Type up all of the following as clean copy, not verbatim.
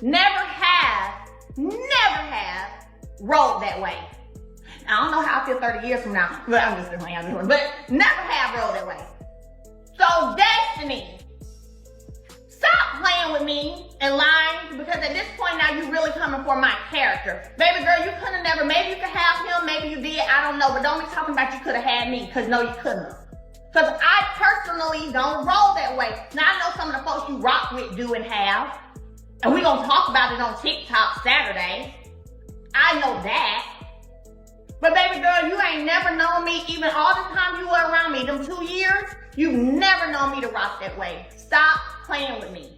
never have rolled that way. I don't know how I feel 30 years from now, but I'm just playing, but never have rolled that way. So Destiny, stop playing with me and lying, because at this point now you really coming for my character. Baby girl, you could have never, maybe you could have him, maybe you did, I don't know, but don't be talking about you could have had me, because no, you couldn't have. Because I personally don't roll that way. Now I know some of the folks you rock with do and have, and we're going to talk about it on TikTok Saturday. I know that. But baby girl, you ain't never known me, even all the time you were around me, them 2 years, you've never known me to rock that way. Stop playing with me.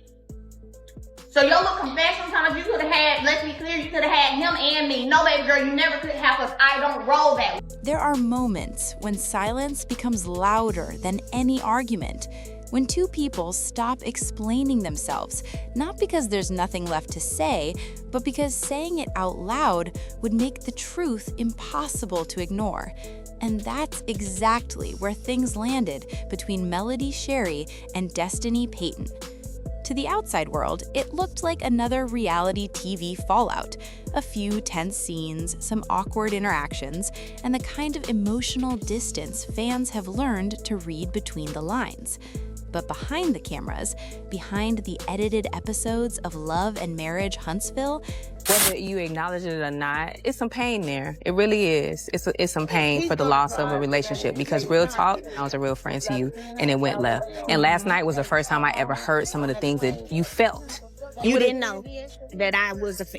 So your little confession time, you could have had, let's be clear, you could have had him and me. No, baby girl, you never could have, because I don't roll that way. There are moments when silence becomes louder than any argument. When two people stop explaining themselves, not because there's nothing left to say, but because saying it out loud would make the truth impossible to ignore. And that's exactly where things landed between Melody Sherry and Destiny Payton. To the outside world, it looked like another reality TV fallout. A few tense scenes, some awkward interactions, and the kind of emotional distance fans have learned to read between the lines. But behind the cameras, behind the edited episodes of Love and Marriage Huntsville, whether you acknowledge it or not, it's some pain there. It really is. It's some pain for the loss of a relationship, because real talk, I was a real friend to you, and it went left. And last night was the first time I ever heard some of the things that you felt. You didn't know that I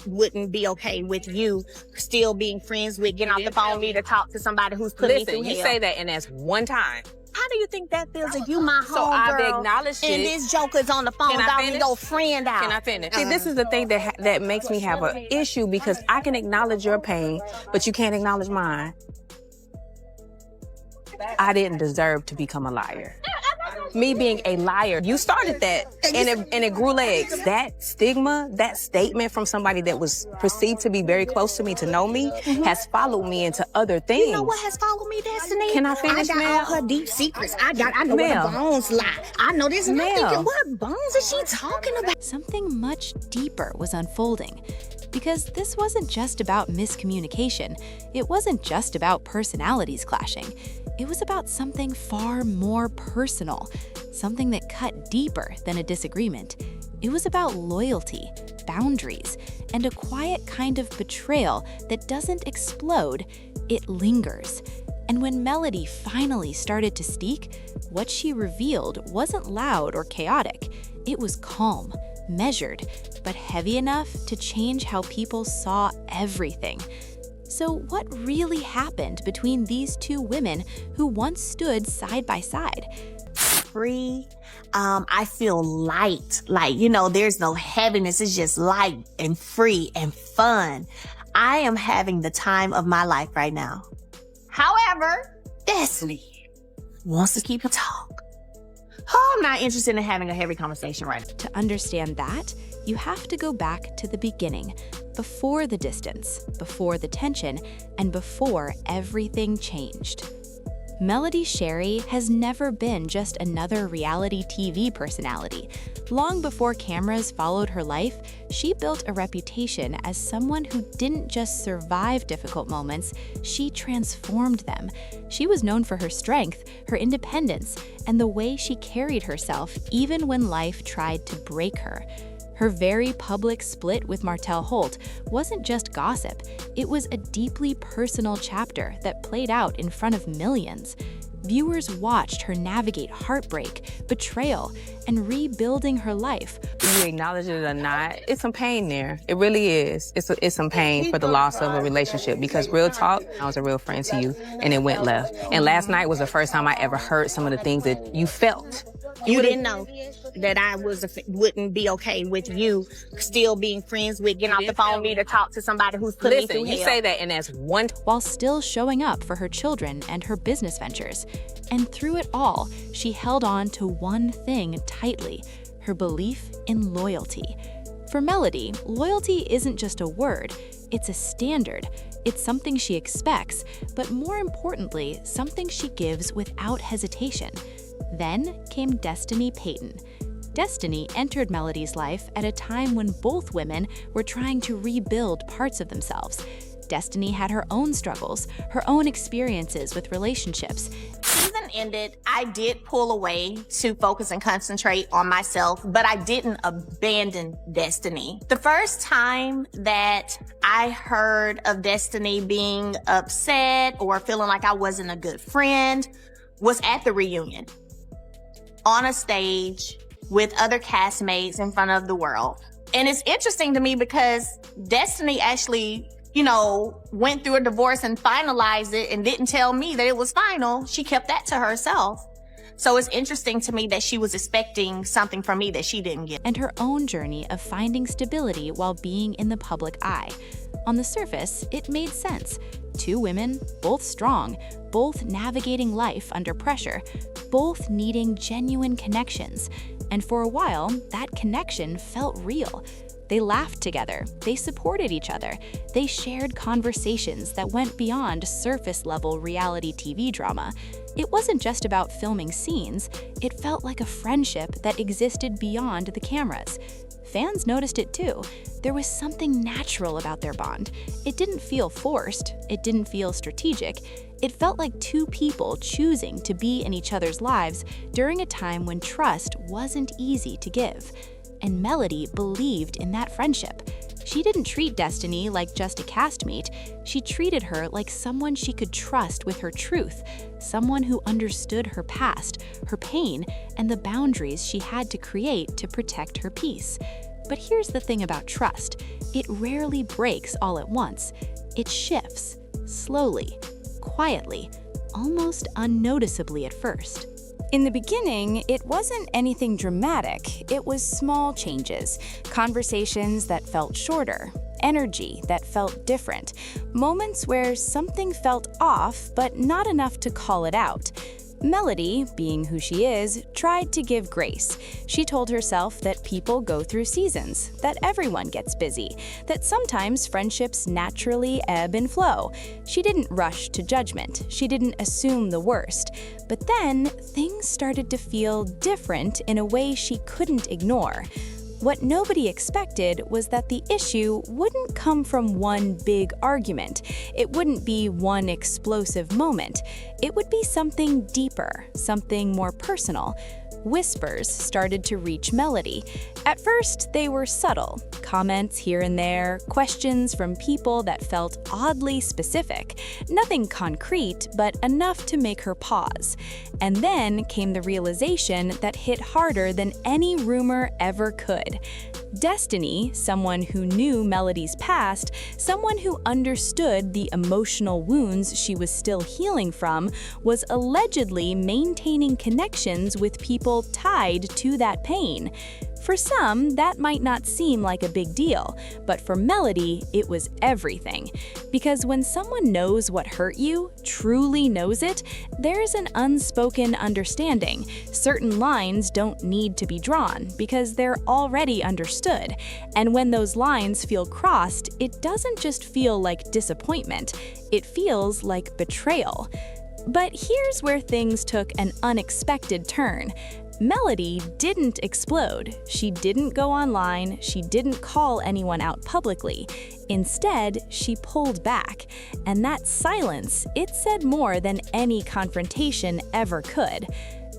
wouldn't be okay with you still being friends with, getting off the phone with me to talk to somebody who's putting me through hell. Listen, you say that, and that's one time. How do you think that feels if you my homegirl? So I've acknowledged and it. this joker's on the phone calling your friend out. Can I finish? See, this is the thing that makes me have an issue, because I can acknowledge your pain, but you can't acknowledge mine. I didn't deserve to become a liar. Me being a liar, you started that, and it grew legs. That stigma, that statement from somebody that was perceived to be very close to me, to know me, has followed me into other things. You know what has followed me, Destiny? Can I finish, I got all her deep secrets. I know where the bones lie. I know this, and I'm thinking, what bones is she talking about? Something much deeper was unfolding. Because this wasn't just about miscommunication. It wasn't just about personalities clashing. It was about something far more personal, something that cut deeper than a disagreement. It was about loyalty, boundaries, and a quiet kind of betrayal that doesn't explode, it lingers. And when Melody finally started to speak, what she revealed wasn't loud or chaotic. It was calm, measured, but heavy enough to change how people saw everything. So what really happened between these two women who once stood side by side? Free. I feel light. Like, there's no heaviness. It's just light and free and fun. I am having the time of my life right now. However, Destiny wants to keep a talk. Oh, I'm not interested in having a heavy conversation right now. To understand that, you have to go back to the beginning, before the distance, before the tension, and before everything changed. Melody Sherry has never been just another reality TV personality. Long before cameras followed her life, she built a reputation as someone who didn't just survive difficult moments, she transformed them. She was known for her strength, her independence, and the way she carried herself even when life tried to break her. Her very public split with Martell Holt wasn't just gossip, it was a deeply personal chapter that played out in front of millions. Viewers watched her navigate heartbreak, betrayal, and rebuilding her life. You acknowledge it or not, it's some pain there. It really is. It's some pain for the loss of a relationship, because real talk, I was a real friend to you, and it went left. And last night was the first time I ever heard some of the things that you felt. You didn't know that I wouldn't be okay with you still being friends with, getting off the phone with me to talk to somebody who's putting me through hell. Listen, you say that, and that's one. While still showing up for her children and her business ventures. And through it all, she held on to one thing tightly, her belief in loyalty. For Melody, loyalty isn't just a word, it's a standard. It's something she expects, but more importantly, something she gives without hesitation. Then came Destiny Payton. Destiny entered Melody's life at a time when both women were trying to rebuild parts of themselves. Destiny had her own struggles, her own experiences with relationships. Season ended, I did pull away to focus and concentrate on myself, but I didn't abandon Destiny. The first time that I heard of Destiny being upset or feeling like I wasn't a good friend was at the reunion, on a stage with other castmates in front of the world. And it's interesting to me because Destiny actually, went through a divorce and finalized it and didn't tell me that it was final. She kept that to herself. So it's interesting to me that she was expecting something from me that she didn't get. And her own journey of finding stability while being in the public eye. On the surface, it made sense. Two women, both strong, both navigating life under pressure, both needing genuine connections. And for a while, that connection felt real. They laughed together, they supported each other, they shared conversations that went beyond surface-level reality TV drama. It wasn't just about filming scenes, it felt like a friendship that existed beyond the cameras. Fans noticed it too. There was something natural about their bond. It didn't feel forced, it didn't feel strategic. It felt like two people choosing to be in each other's lives during a time when trust wasn't easy to give. And Melody believed in that friendship. She didn't treat Destiny like just a castmate. She treated her like someone she could trust with her truth, someone who understood her past, her pain, and the boundaries she had to create to protect her peace. But here's the thing about trust. It rarely breaks all at once. It shifts, slowly, quietly, almost unnoticeably at first. In the beginning, it wasn't anything dramatic. It was small changes, conversations that felt shorter, energy that felt different, moments where something felt off but not enough to call it out. Melody, being who she is, tried to give grace. She told herself that people go through seasons, that everyone gets busy, that sometimes friendships naturally ebb and flow. She didn't rush to judgment. She didn't assume the worst. But then, things started to feel different in a way she couldn't ignore. What nobody expected was that the issue wouldn't come from one big argument. It wouldn't be one explosive moment. It would be something deeper, something more personal. Whispers started to reach Melody. At first, they were subtle. Comments here and there, questions from people that felt oddly specific. Nothing concrete, but enough to make her pause. And then came the realization that hit harder than any rumor ever could. Destiny, someone who knew Melody's past, someone who understood the emotional wounds she was still healing from, was allegedly maintaining connections with people tied to that pain. For some, that might not seem like a big deal, but for Melody, it was everything. Because when someone knows what hurt you, truly knows it, there's an unspoken understanding. Certain lines don't need to be drawn because they're already understood. And when those lines feel crossed, it doesn't just feel like disappointment, it feels like betrayal. But here's where things took an unexpected turn. Melody didn't explode. She didn't go online. She didn't call anyone out publicly. Instead, she pulled back. And that silence, it said more than any confrontation ever could.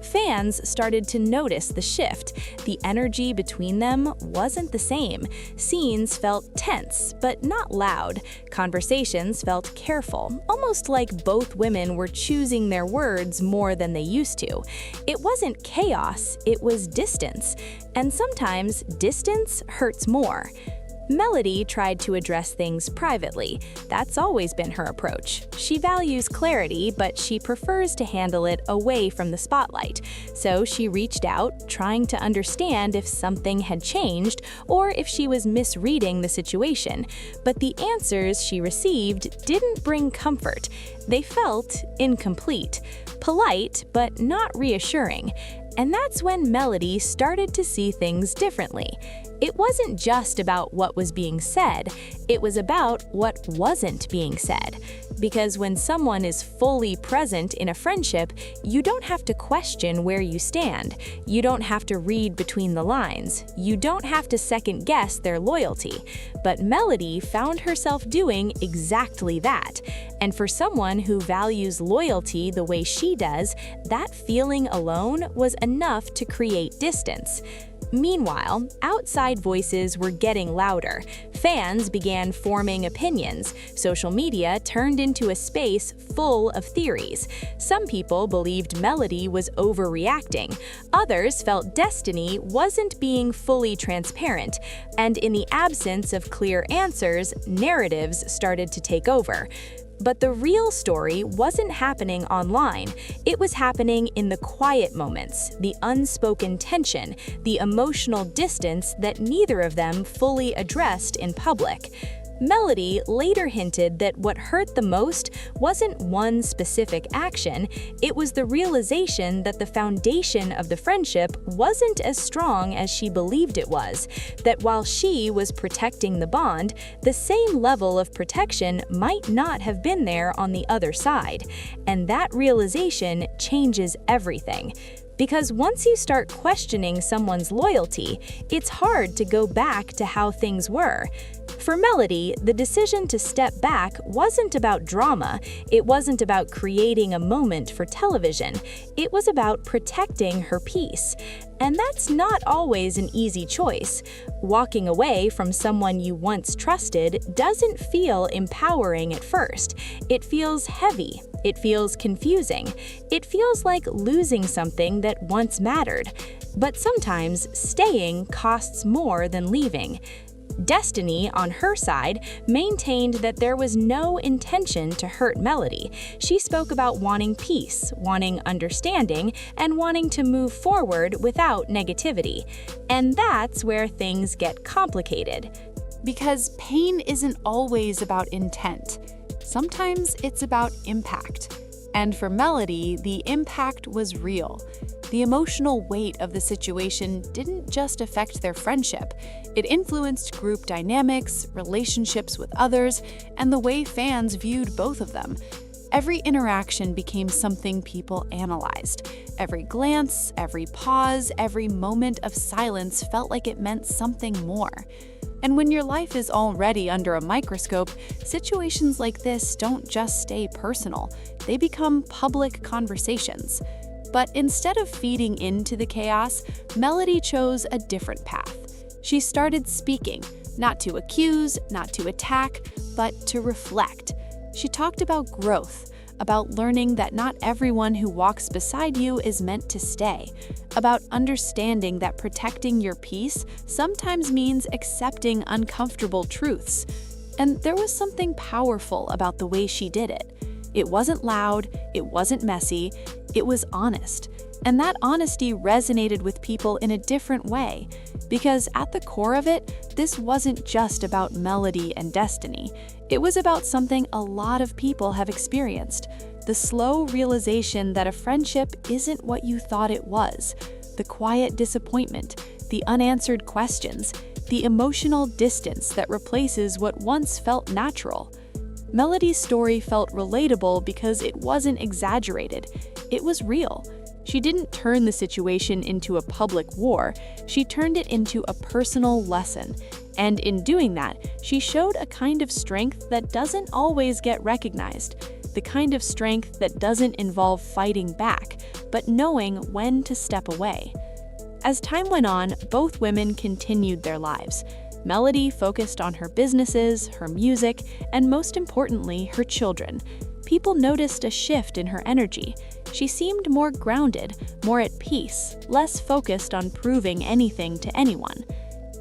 Fans started to notice the shift. The energy between them wasn't the same. Scenes felt tense, but not loud. Conversations felt careful, almost like both women were choosing their words more than they used to. It wasn't chaos, it was distance. And sometimes distance hurts more. Melody tried to address things privately. That's always been her approach. She values clarity, but she prefers to handle it away from the spotlight. So she reached out, trying to understand if something had changed or if she was misreading the situation. But the answers she received didn't bring comfort. They felt incomplete, polite, but not reassuring. And that's when Melody started to see things differently. It wasn't just about what was being said, it was about what wasn't being said. Because when someone is fully present in a friendship, you don't have to question where you stand. You don't have to read between the lines. You don't have to second-guess their loyalty. But Melody found herself doing exactly that. And for someone who values loyalty the way she does, that feeling alone was enough to create distance. Meanwhile, outside voices were getting louder. Fans began forming opinions. Social media turned into a space full of theories. Some people believed Melody was overreacting. Others felt Destiny wasn't being fully transparent. And in the absence of clear answers, narratives started to take over. But the real story wasn't happening online. It was happening in the quiet moments, the unspoken tension, the emotional distance that neither of them fully addressed in public. Melody later hinted that what hurt the most wasn't one specific action, it was the realization that the foundation of the friendship wasn't as strong as she believed it was, that while she was protecting the bond, the same level of protection might not have been there on the other side. And that realization changes everything. Because once you start questioning someone's loyalty, it's hard to go back to how things were. For Melody, the decision to step back wasn't about drama, it wasn't about creating a moment for television, it was about protecting her peace. And that's not always an easy choice. Walking away from someone you once trusted doesn't feel empowering at first. It feels heavy. It feels confusing. It feels like losing something that once mattered. But sometimes staying costs more than leaving. Destiny, on her side, maintained that there was no intention to hurt Melody. She spoke about wanting peace, wanting understanding, and wanting to move forward without negativity. And that's where things get complicated. Because pain isn't always about intent. Sometimes it's about impact. And for Melody, the impact was real. The emotional weight of the situation didn't just affect their friendship. It influenced group dynamics, relationships with others, and the way fans viewed both of them. Every interaction became something people analyzed. Every glance, every pause, every moment of silence felt like it meant something more. And when your life is already under a microscope, situations like this don't just stay personal. They become public conversations. But instead of feeding into the chaos, Melody chose a different path. She started speaking, not to accuse, not to attack, but to reflect. She talked about growth, about learning that not everyone who walks beside you is meant to stay, about understanding that protecting your peace sometimes means accepting uncomfortable truths. And there was something powerful about the way she did it. It wasn't loud, it wasn't messy, it was honest. And that honesty resonated with people in a different way. Because at the core of it, this wasn't just about Melody and Destiny. It was about something a lot of people have experienced. The slow realization that a friendship isn't what you thought it was. The quiet disappointment, the unanswered questions, the emotional distance that replaces what once felt natural. Melody's story felt relatable because it wasn't exaggerated. It was real. She didn't turn the situation into a public war, she turned it into a personal lesson. And in doing that, she showed a kind of strength that doesn't always get recognized, the kind of strength that doesn't involve fighting back, but knowing when to step away. As time went on, both women continued their lives. Melody focused on her businesses, her music, and most importantly, her children. People noticed a shift in her energy. She seemed more grounded, more at peace, less focused on proving anything to anyone.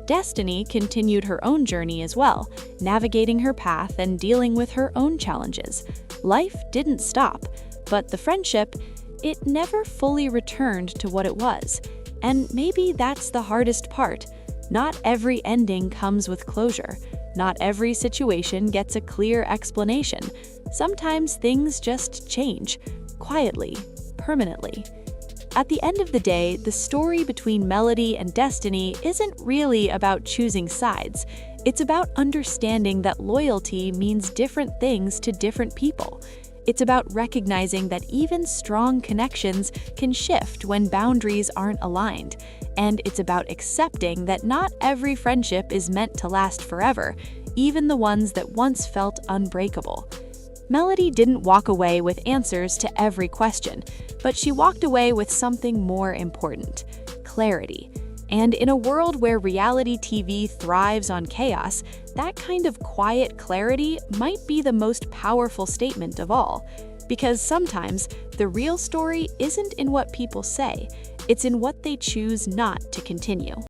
Destiny continued her own journey as well, navigating her path and dealing with her own challenges. Life didn't stop, but the friendship, it never fully returned to what it was. And maybe that's the hardest part. Not every ending comes with closure. Not every situation gets a clear explanation. Sometimes things just change, quietly, permanently. At the end of the day, the story between Melody and Destiny isn't really about choosing sides. It's about understanding that loyalty means different things to different people. It's about recognizing that even strong connections can shift when boundaries aren't aligned. And it's about accepting that not every friendship is meant to last forever, even the ones that once felt unbreakable. Melody didn't walk away with answers to every question, but she walked away with something more important: clarity. And in a world where reality TV thrives on chaos, that kind of quiet clarity might be the most powerful statement of all. Because sometimes the real story isn't in what people say, it's in what they choose not to continue.